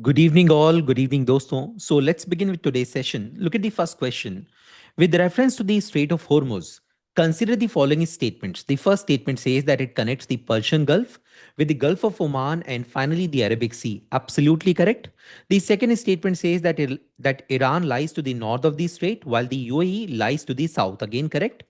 Good evening, all. Good evening, doston. So let's begin with today's session. Look at the first question. With reference to the Strait of Hormuz, consider the following statements. The first statement says that it connects the Persian Gulf with the Gulf of Oman and finally the Arabic Sea. Absolutely correct. The second statement says that Iran lies to the north of the strait while the UAE lies to the south. Again, correct.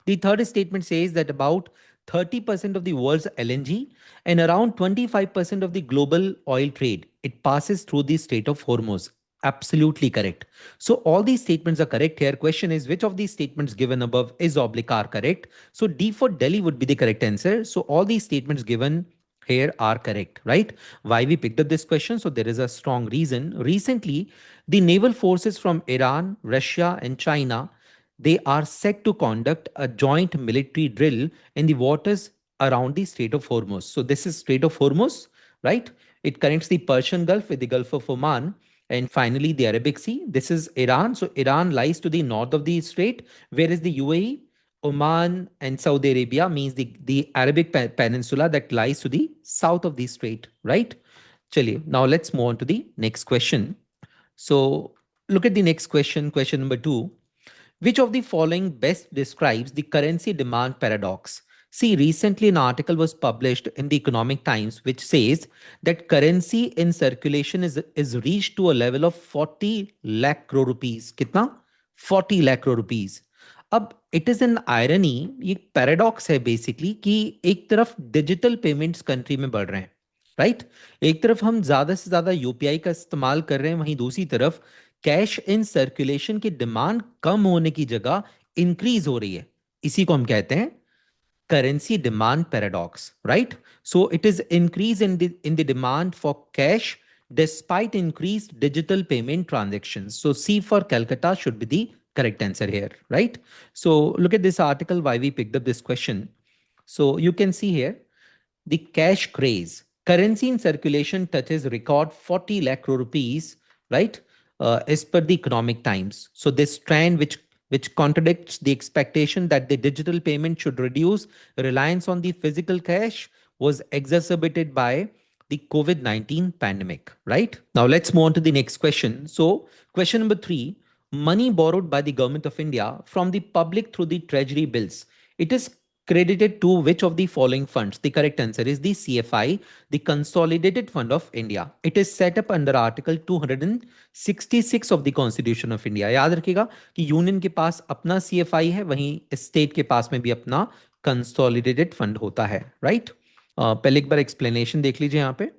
The third statement says that about 30% of the world's LNG and around 25% of the global oil trade, it passes through the Strait of Hormuz. Absolutely correct. So all these statements are correct here. Question is which of these statements given above is oblique are correct? So D for Delhi would be the correct answer. So all these statements given here are correct, right? Why we picked up this question? So there is a strong reason. Recently, the naval forces from Iran, Russia, and China, they are set to conduct a joint military drill in the waters around the Strait of Hormuz. So this is Strait of Hormuz, right? It connects the Persian Gulf with the Gulf of Oman and finally the Arabic Sea. This is Iran. So Iran lies to the north of the strait, whereas the UAE, Oman, and Saudi Arabia means the Arabic Peninsula that lies to the south of the strait, right? Chaliye, now let's move on to the next question. So look at the next question, question number two. Which of the following best describes the currency demand paradox? See, recently an article was published in the Economic Times which says that currency in circulation is reached to a level of 40 lakh crore rupees. Kitna? 40 lakh crore rupees. अब it is an irony, ये paradox है basically कि एक तरफ digital payments country में बढ़ रहे हैं, राइट? एक तरफ हम ज्यादा से ज्यादा यूपीआई का इस्तेमाल कर रहे हैं, वहीं दूसरी तरफ कैश इन सर्कुलेशन की डिमांड कम होने की जगह इंक्रीज हो रही है. इसी को हम कहते हैं currency demand paradox, right? So it is increase in the demand for cash despite increased digital payment transactions. So C for Calcutta should be the correct answer here, right? So look at this article, why we picked up this question. So you can see here the cash craze. Currency in circulation touches record 40 lakh crore rupees, right? As per the Economic Times. So this trend, which contradicts the expectation that the digital payment should reduce reliance on the physical cash, was exacerbated by the COVID-19 pandemic, right? Now let's move on to the next question. So question number three, money borrowed by the government of India from the public through the treasury bills. It is credited to which of the following funds? The correct answer is the CFI, the Consolidated Fund of India. It is set up under Article 266 of the Constitution of India. याद रखिएगा कि union के पास अपना CFI है, वहीं state के पास में भी अपना कंसोलिडेटेड फंड होता है, राइट? पहले एक बार एक्सप्लेनेशन देख लीजिए यहाँ पे.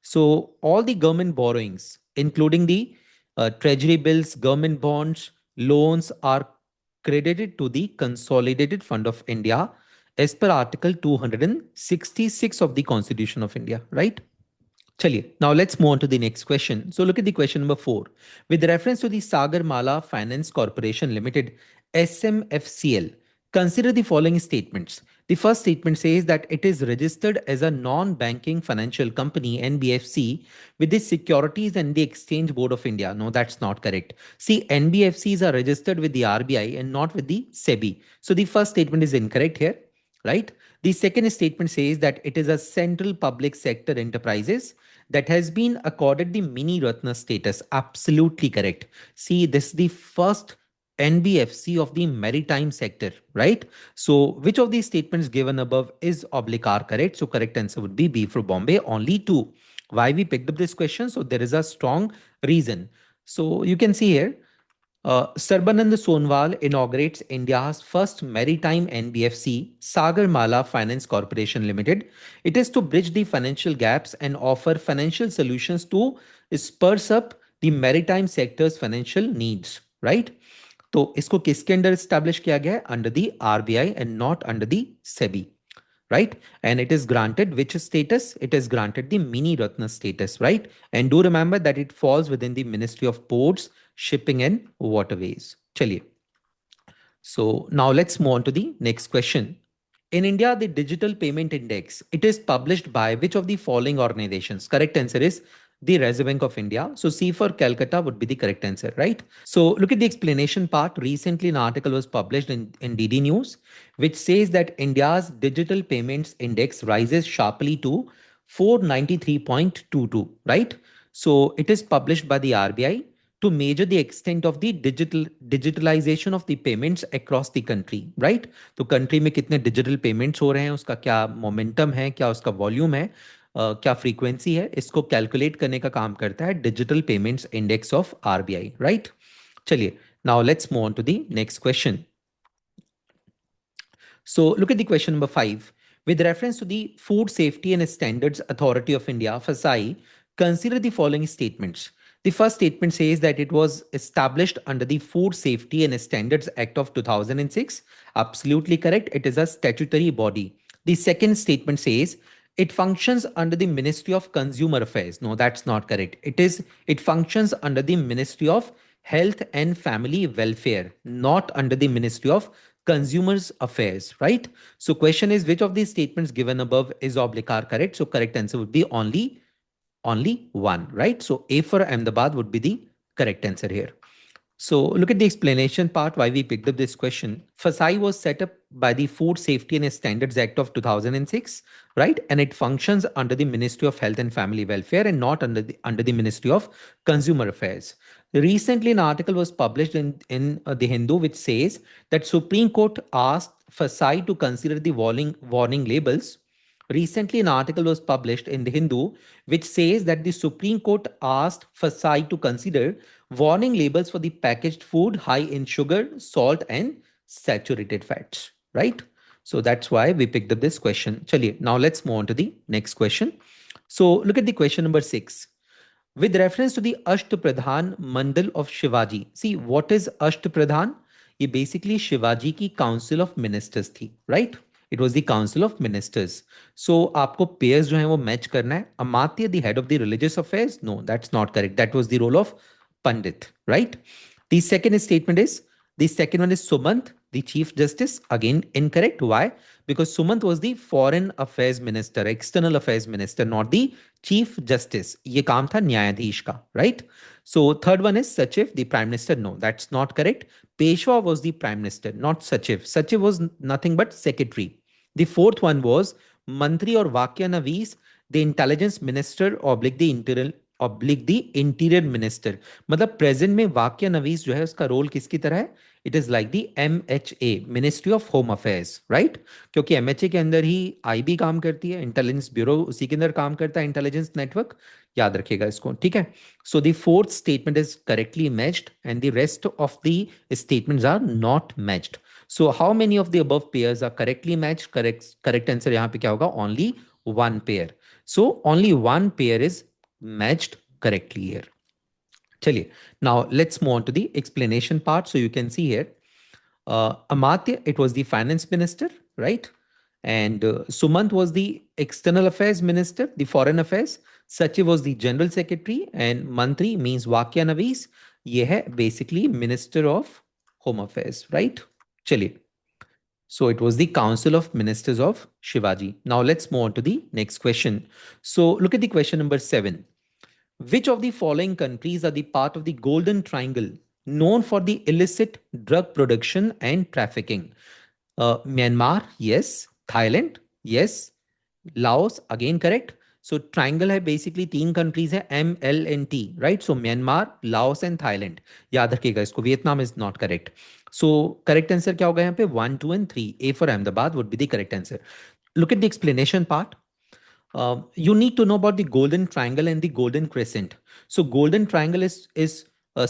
So all the government borrowings, including the treasury bills, government bonds, loans are credited to the Consolidated Fund of India as per Article 266 of the Constitution of India, right? Chaliye, now let's move on to the next question. So look at the question number 4. With reference to the Sagar Mala Finance Corporation Limited, SMFCL, consider the following statements. The first statement says that it is registered as a non-banking financial company, NBFC, with the Securities and the Exchange Board of India. No, that's not correct. See, NBFCs are registered with the RBI and not with the SEBI. So the first statement is incorrect here, right? The second statement says that it is a central public sector enterprises that has been accorded the mini Ratna status. Absolutely correct. See, this is the first NBFC of the maritime sector, right? So which of these statements given above is oblique are correct? So correct answer would be B for Bombay, only two. Why we picked up this question? So there is a strong reason. So you can see here, Sarbanand Sonwal inaugurates India's first maritime NBFC, Sagarmala Finance Corporation Limited. It is to bridge the financial gaps and offer financial solutions to spurs up the maritime sector's financial needs, right? तो इसको किसके under establish किया गया है? Under the RBI and not under the SEBI, right? And it is granted which status? It is granted the mini Ratna status, right? And do remember that it falls within the Ministry of Ports, Shipping and Waterways. Chaliye. So now let's move on to the next question. In India, the Digital Payment Index, it is published by which of the following organizations? Correct answer is the Reserve Bank of India. So C for Calcutta would be the correct answer, right? So look at the explanation part. Recently, an article was published in DD News, which says that India's Digital Payments Index rises sharply to 493.22, right? So it is published by the RBI to measure the extent of the digitalization of the payments across the country, right? तो country में कितने digital payments हो रहे हैं, उसका क्या momentum है, क्या उसका वॉल्यूम है, क्या फ्रीक्वेंसी है, इसको कैलकुलेट करने का काम करता है digital payments index of RBI, right? चलिए, now let's move on to the next question. So look at the question number 5. With reference to the Food Safety and Standards Authority of India, FSI, consider the following statements. The first statement says that it was established under the Food Safety and Standards Act of 2006. Absolutely correct. It is a statutory body. The second statement says it functions under the Ministry of Consumer Affairs. No, that's not correct. It functions under the Ministry of Health and Family Welfare, not under the Ministry of Consumers Affairs, right? So question is, which of these statements given above is oblique are correct? So correct answer would be only one, right? So A for Ahmedabad would be the correct answer here. So look at the explanation part why we picked up this question. FSI was set up by the Food Safety and Standards Act of 2006, right? And it functions under the Ministry of Health and Family Welfare and not under the Ministry of Consumer Affairs. Recently, an article was published in The Hindu, which says that Supreme Court asked FSI to consider the warning labels. Recently, an article was published in The Hindu, which says that the Supreme Court asked FSI to consider warning labels for the packaged food high in sugar, salt, and saturated fats, right? So that's why we picked up this question. Chaliye, now let's move on to the next question. So look at the question number 6. With reference to the Ashtapradhan Mandal of Shivaji. See, what is Ashtapradhan? ये basically Shivaji की council of ministers थी, right? It was the council of ministers. So आपको pairs जो है वो match करना है. Amatya the head of the religious affairs, no that's not correct. That was the role of Pandit, right? The second statement is, the second one is Sumant, the Chief Justice. Again, incorrect. Why? Because Sumant was the Foreign Affairs Minister, External Affairs Minister, not the Chief Justice. ये काम था न्यायाधीश का, right? So third one is Sachiv, the Prime Minister. No, that's not correct. Peshwa was the Prime Minister, not Sachiv. Sachiv was nothing but secretary. The fourth one was Mantri or Vakya Navis, the Intelligence Minister oblique the interior minister. मतलब present में वाक्य नवीस जो है उसका role किसकी तरह है? It is like the MHA, ministry of home affairs, right? क्योंकि MHA के अंदर ही IB काम करती है, इंटेलिजेंस ब्यूरो उसी के अंदर काम करता है, इंटेलिजेंस नेटवर्क. याद रखिएगा इसको, ठीक है? So the fourth statement is correctly matched and the rest of the statements are not matched. So how many of the above pairs are correctly matched? Correct answer यहाँ पे क्या होगा? Only one pair. So only one pair is matched correctly here. Chaliye, now let's move on to the explanation part. So you can see here, Amartya, it was the finance minister, right? And Sumant was the external affairs minister, the foreign affairs. Sachiv was the general secretary, and Mantri means Vakya Navis. ये है basically minister of home affairs, right? Chaliye. So it was the Council of Ministers of Shivaji. Now let's move on to the next question. So look at the question number 7. Which of the following countries are the part of the Golden Triangle known for the illicit drug production and trafficking? Myanmar, yes. Thailand, yes. Laos, again correct. So triangle है basically तीन countries है MLNT, right? So Myanmar, Laos and Thailand. याद रखिएगा इसको. Vietnam is not correct. So correct answer क्या होगा यहाँ पे? 1, 2 and 3. A for Ahmedabad would be the correct answer. Look at the explanation part. You need to know about the Golden Triangle and the Golden Crescent. So Golden Triangle is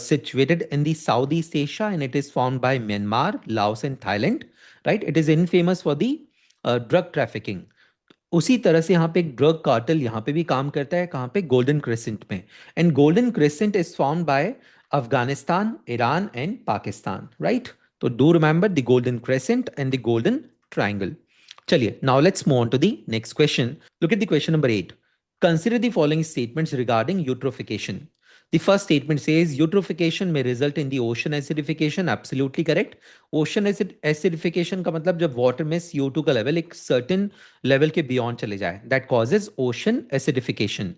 situated in the Southeast Asia and it is formed by Myanmar, Laos and Thailand, right? It is infamous for the drug trafficking. उसी तरह से यहाँ पे एक drug cartel यहाँ पे भी काम करता है. कहाँ पे? गोल्डन क्रेसेंट में. And golden crescent is found by Afghanistan, Iran and Pakistan, right? तो do remember the golden crescent and the golden triangle. चलिए, now let's move on to the next question. Look at the question number 8. Consider the following statements regarding eutrophication. The first statement says eutrophication may result in the ocean acidification. Absolutely correct. Ocean acidification का मतलब जब water में CO2 का level एक certain level के beyond चले जाए, that causes ocean acidification.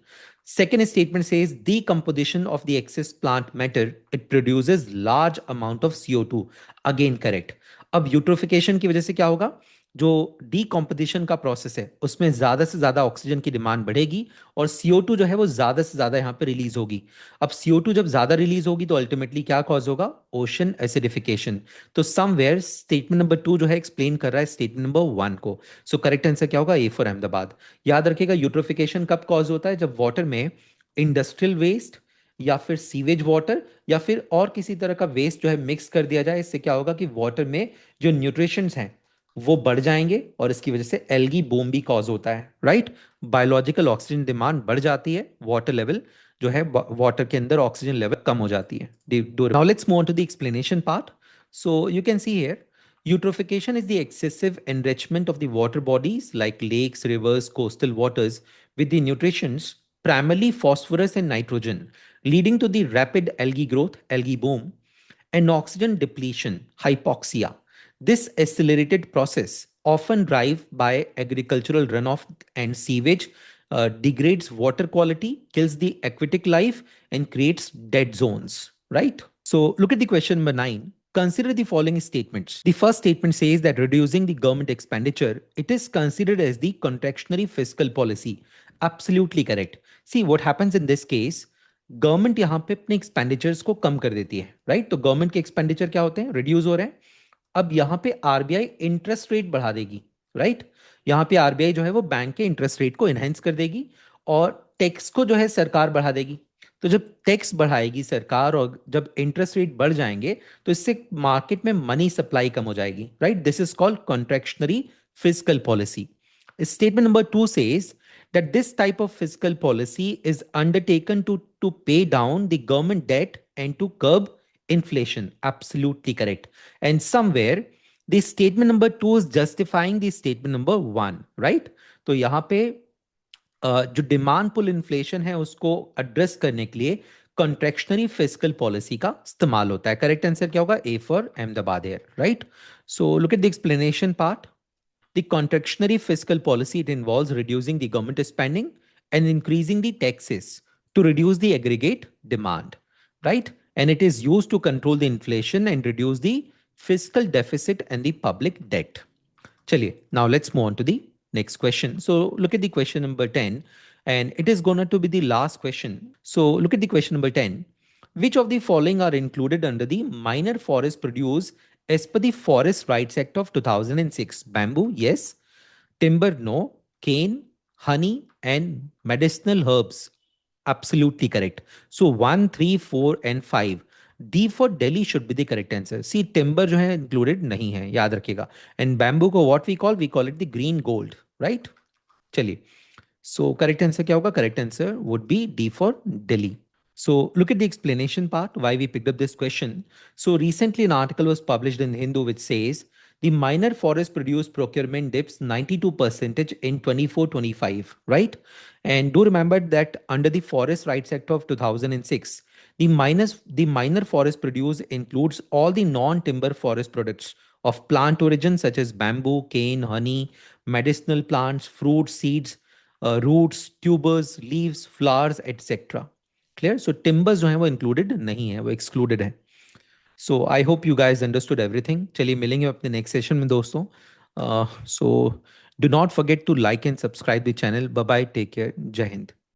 Second statement says decomposition of the excess plant matter, it produces large amount of CO2. Again correct. अब eutrophication की वजह से क्या होगा? जो डीकॉम्पोजिशन का प्रोसेस है उसमें ज्यादा से ज्यादा ऑक्सीजन की डिमांड बढ़ेगी और CO2 जो है वो ज्यादा से ज्यादा यहाँ पे रिलीज होगी। अब CO2 जब ज्यादा रिलीज होगी तो अल्टीमेटली क्या कॉज होगा? Ocean acidification. तो समवेयर स्टेटमेंट नंबर 2 जो है एक्सप्लेन कर रहा है स्टेटमेंट नंबर 1 को। सो करेक्ट आंसर क्या होगा? A for Ahmedabad. याद रखिएगा यूट्रोफिकेशन कब कॉज होता है? जब वाटर में इंडस्ट्रियल वेस्ट या फिर सीवेज वाटर या फिर और किसी तरह का वेस्ट जो है मिक्स कर दिया जाए। इससे क्या होगा कि वाटर में जो न्यूट्रिशंस हैं वो बढ़ जाएंगे और इसकी वजह से एल्गी बूम भी कॉज होता है, राइट? बायोलॉजिकल ऑक्सीजन डिमांड बढ़ जाती है, वाटर लेवल जो है वाटर के अंदर ऑक्सीजन लेवल कम हो जाती है। Now let's move on to the explanation part. So you can see here eutrophication is the excessive enrichment of the water bodies like lakes, rivers, coastal waters with the nutrients primarily phosphorus and nitrogen, leading to the rapid algae growth, algae boom, and oxygen depletion, hypoxia. This accelerated process, often driven by agricultural runoff and sewage, degrades water quality, kills the aquatic life, and creates dead zones. Right? So, look at the question number 9. Consider the following statements. The first statement says that reducing the government expenditure, it is considered as the contractionary fiscal policy. Absolutely correct. See what happens in this case. Government यहाँ पे अपने expenditures को कम कर देती है, right? तो government के expenditure क्या होते हैं? रिड्यूस हो रहे हैं। अब यहाँ पे आरबीआई इंटरेस्ट रेट बढ़ा देगी, राइट? यहाँ पे आरबीआई जो है वो बैंक के इंटरेस्ट रेट को एनहेंस कर देगी और टैक्स को जो है सरकार बढ़ा देगी। तो जब टैक्स बढ़ाएगी सरकार और जब इंटरेस्ट रेट बढ़ जाएंगे तो इससे मार्केट में मनी सप्लाई कम हो जाएगी, right? This is called contractionary fiscal policy. Statement number 2 says that this type of fiscal policy is undertaken to pay down the government debt and to curb inflation. Absolutely correct. And somewhere the statement number 2 is justifying the statement number 1, right? तो यहाँ पे जो demand पुल inflation है उसको address करने के लिए contractionary fiscal policy का इस्तेमाल होता है। करेक्ट आंसर क्या होगा? A for Ahmedabad here, right? So look at the explanation part. The contractionary fiscal policy, it involves reducing the government spending and increasing the taxes to reduce the aggregate demand, right? And it is used to control the inflation and reduce the fiscal deficit and the public debt. Chaliye, now let's move on to the next question. So look at the question number 10, and it is going to be the last question. So look at the question number 10. Which of the following are included under the minor forest produce as per the Forest Rights Act of 2006? Bamboo, yes. Timber, no. Cane, honey, and medicinal herbs. Absolutely correct. So 1, 3, 4, and 5. D for Delhi should be the correct answer. See, timber जो है included नहीं है, याद रखिएगा. And bamboo को what we call? We call it the green gold, right? चलिए. So correct answer क्या होगा? Correct answer would be D for Delhi. So look at the explanation part why we picked up this question. So recently an article was published in Hindu which says the minor forest produce procurement dips 92% in 24-25, right? And do remember that under the Forest Rights Act of 2006, the minor forest produce includes all the non-timber forest products of plant origin such as bamboo, cane, honey, medicinal plants, fruits, seeds, roots, tubers, leaves, flowers, etc. Clear? So timbers जो है वो included नहीं है, वो excluded है। So I hope you guys understood everything. चलिए मिलेंगे अपने नेक्स्ट सेशन में दोस्तों। So do not forget to like and subscribe the channel. Bye bye, take care, Jai Hind.